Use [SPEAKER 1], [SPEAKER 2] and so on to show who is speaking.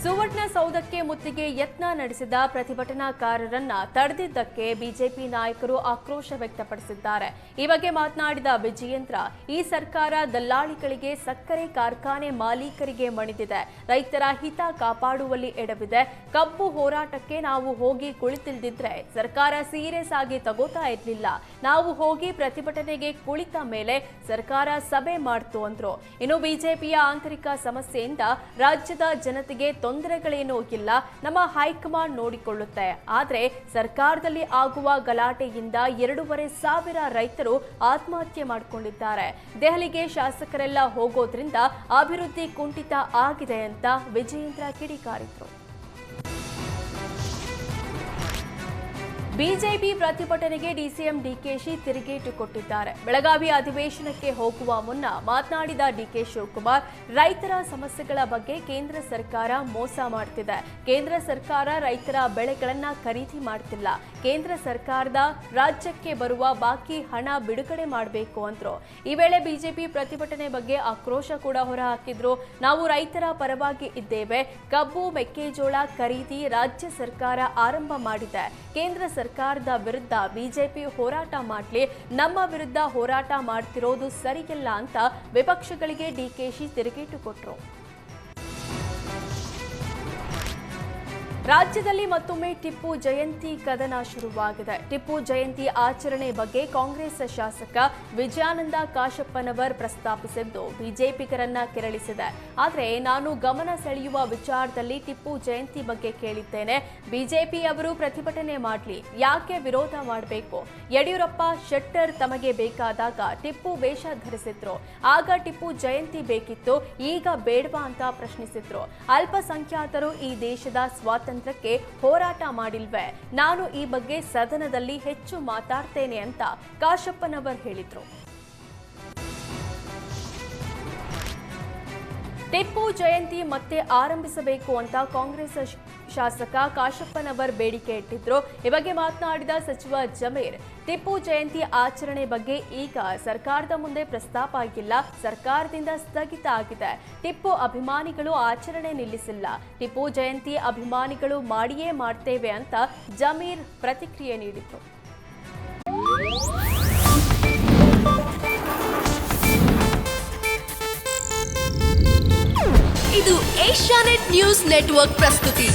[SPEAKER 1] ಸುವರ್ಣಸೌಧಕ್ಕೆ ಮುತ್ತಿಗೆ ಯತ್ನ ನಡೆಸಿದ ಪ್ರತಿಭಟನಾಕಾರರನ್ನ ತಡೆದಿದ್ದಕ್ಕೆ ಬಿಜೆಪಿ ನಾಯಕರು ಆಕ್ರೋಶ ವ್ಯಕ್ತಪಡಿಸಿದ್ದಾರೆ. ಈ ಬಗ್ಗೆ ಮಾತನಾಡಿದ ವಿಜಯೇಂದ್ರ, ಈ ಸರ್ಕಾರ ದಲ್ಲಾಳಿಗಳಿಗೆ, ಸಕ್ಕರೆ ಕಾರ್ಖಾನೆ ಮಾಲೀಕರಿಗೆ ಮಣಿದಿದೆ. ರೈತರ ಹಿತ ಕಾಪಾಡುವಲ್ಲಿ ಎಡವಿದೆ. ಕಬ್ಬು ಹೋರಾಟಕ್ಕೆ ನಾವು ಹೋಗಿ ಕುಳಿತಿಲ್ದಿದ್ರೆ ಸರ್ಕಾರ ಸೀರಿಯಸ್ ಆಗಿ ತಗೋತಾ ಇರ್ಲಿಲ್ಲ. ನಾವು ಹೋಗಿ ಪ್ರತಿಭಟನೆಗೆ ಕುಳಿತ ಮೇಲೆ ಸರ್ಕಾರ ಸಭೆ ಮಾಡ್ತು ಅಂದ್ರು. ಇನ್ನು ಬಿಜೆಪಿಯ ಆಂತರಿಕ ಸಮಸ್ಯೆಯಿಂದ ರಾಜ್ಯದ ಜನತೆಗೆ ತೊಂದರೆಗಳೇನೂ ಇಲ್ಲ, ನಮ್ಮ ಹೈಕಮಾಂಡ್ ನೋಡಿಕೊಳ್ಳುತ್ತೆ. ಆದ್ರೆ ಸರ್ಕಾರದಲ್ಲಿ ಆಗುವ ಗಲಾಟೆಯಿಂದ 2,500 ರೈತರು ಆತ್ಮಹತ್ಯೆ ಮಾಡಿಕೊಂಡಿದ್ದಾರೆ. ದೆಹಲಿಗೆ ಶಾಸಕರೆಲ್ಲ ಹೋಗೋದ್ರಿಂದ ಅಭಿವೃದ್ಧಿ ಕುಂಠಿತ ಆಗಿದೆ ಅಂತ ವಿಜಯೇಂದ್ರ ಕಿಡಿಕಾರಿದ್ರು. ಬಿಜೆಪಿ ಪ್ರತಿಭಟನೆಗೆ ಡಿಸಿಎಂ ಡಿಕೆಶಿ ತಿರುಗೇಟು ಕೊಟ್ಟಿದ್ದಾರೆ. ಬೆಳಗಾವಿ ಅಧಿವೇಶನಕ್ಕೆ ಹೋಗುವ ಮುನ್ನ ಮಾತನಾಡಿದ ಡಿಕೆ ಶಿವಕುಮಾರ್, ರೈತರ ಸಮಸ್ಯೆಗಳ ಬಗ್ಗೆ ಕೇಂದ್ರ ಸರ್ಕಾರ ಮೋಸ ಮಾಡ್ತಿದೆ. ಕೇಂದ್ರ ಸರ್ಕಾರ ರೈತರ ಬೆಳೆಗಳನ್ನ ಖರೀದಿ ಮಾಡ್ತಿಲ್ಲ. ಕೇಂದ್ರ ಸರ್ಕಾರದ ರಾಜ್ಯಕ್ಕೆ ಬರುವ ಬಾಕಿ ಹಣ ಬಿಡುಗಡೆ ಮಾಡಬೇಕು ಅಂದ್ರು. ಈ ವೇಳೆ ಬಿಜೆಪಿ ಪ್ರತಿಭಟನೆ ಬಗ್ಗೆ ಆಕ್ರೋಶ ಕೂಡ ಹೊರಹಾಕಿದ್ರು. ನಾವು ರೈತರ ಪರವಾಗಿ ಇದ್ದೇವೆ. ಕಬ್ಬು, ಮೆಕ್ಕೆಜೋಳ ಖರೀದಿ ರಾಜ್ಯ ಸರ್ಕಾರ ಆರಂಭ ಮಾಡಿದೆ. ಕೇಂದ್ರ ಸರ್ಕಾರದ ವಿರುದ್ಧ ಬಿಜೆಪಿ ಹೋರಾಟ ಮಾಡಲಿ, ನಮ್ಮ ವಿರುದ್ಧ ಹೋರಾಟ ಮಾಡ್ತಿರೋದು ಸರಿಯಿಲ್ಲ ಅಂತ ವಿಪಕ್ಷಗಳಿಗೆ ಡಿಕೆಶಿ ತಿರುಗೇಟು ಕೊಟ್ಟರು. ರಾಜ್ಯದಲ್ಲಿ ಮತ್ತೊಮ್ಮೆ ಟಿಪ್ಪು ಜಯಂತಿ ಕದನ ಶುರುವಾಗಿದೆ. ಟಿಪ್ಪು ಜಯಂತಿ ಆಚರಣೆ ಬಗ್ಗೆ ಕಾಂಗ್ರೆಸ್ ಶಾಸಕ ವಿಜಯಾನಂದ ಕಾಶಪ್ಪನವರ್ ಪ್ರಸ್ತಾಪಿಸಿದ್ದು ಬಿಜೆಪಿಗರನ್ನ ಕೆರಳಿಸಿದೆ. ಆದರೆ ನಾನು ಗಮನ ಸೆಳೆಯುವ ವಿಚಾರದಲ್ಲಿ ಟಿಪ್ಪು ಜಯಂತಿ ಬಗ್ಗೆ ಕೇಳಿದ್ದೇನೆ. ಬಿಜೆಪಿಯವರು ಪ್ರತಿಭಟನೆ ಮಾಡಲಿ, ಯಾಕೆ ವಿರೋಧ ಮಾಡಬೇಕು? ಯಡಿಯೂರಪ್ಪ, ಶೆಟ್ಟರ್ ತಮಗೆ ಬೇಕಾದಾಗ ಟಿಪ್ಪು ವೇಷ ಧರಿಸಿದ್ರು. ಆಗ ಟಿಪ್ಪು ಜಯಂತಿ ಬೇಕಿತ್ತು, ಈಗ ಬೇಡವಾ ಅಂತ ಪ್ರಶ್ನಿಸಿದ್ರು. ಅಲ್ಪಸಂಖ್ಯಾತರು ಈ ದೇಶದ ಸ್ವಾತಂತ್ರ್ಯಕ್ಕೆ ಹೋರಾಟ ಮಾಡಿಲ್ವೇ? ನಾನು ಈ ಬಗ್ಗೆ ಸದನದಲ್ಲಿ ಹೆಚ್ಚು ಮಾತಾಡ್ತೇನೆ ಅಂತ ಕಾಶಪ್ಪನವರ್ ಹೇಳಿದ್ರು. ಟಿಪ್ಪು ಜಯಂತಿ ಮತ್ತೆ ಆರಂಭಿಸಬೇಕು ಅಂತ ಕಾಂಗ್ರೆಸ್ ಶಾಸಕ ಕಾಶಪ್ಪನವರ್ ಬೇಡಿಕೆ ಇಟ್ಟಿದ್ರು. ಈ ಬಗ್ಗೆ ಮಾತನಾಡಿದ ಸಚಿವ ಜಮೀರ್, ಟಿಪ್ಪು ಜಯಂತಿ ಆಚರಣೆ ಬಗ್ಗೆ ಈಗ ಸರ್ಕಾರದ ಮುಂದೆ ಪ್ರಸ್ತಾಪ ಆಗಿಲ್ಲ, ಸರ್ಕಾರದಿಂದ ಸ್ಥಗಿತ ಆಗಿದೆ. ಟಿಪ್ಪು ಅಭಿಮಾನಿಗಳು ಆಚರಣೆ ನಿಲ್ಲಿಸಿಲ್ಲ. ಟಿಪ್ಪು ಜಯಂತಿ ಅಭಿಮಾನಿಗಳು ಮಾಡಿಯೇ ಮಾಡ್ತೇವೆ ಅಂತ ಜಮೀರ್ ಪ್ರತಿಕ್ರಿಯೆ ನೀಡಿದ್ರು.
[SPEAKER 2] ಇದು ಏಷ್ಯಾನೆಟ್ ನ್ಯೂಸ್ ನೆಟ್ವರ್ಕ್ ಪ್ರಸ್ತುತಿ.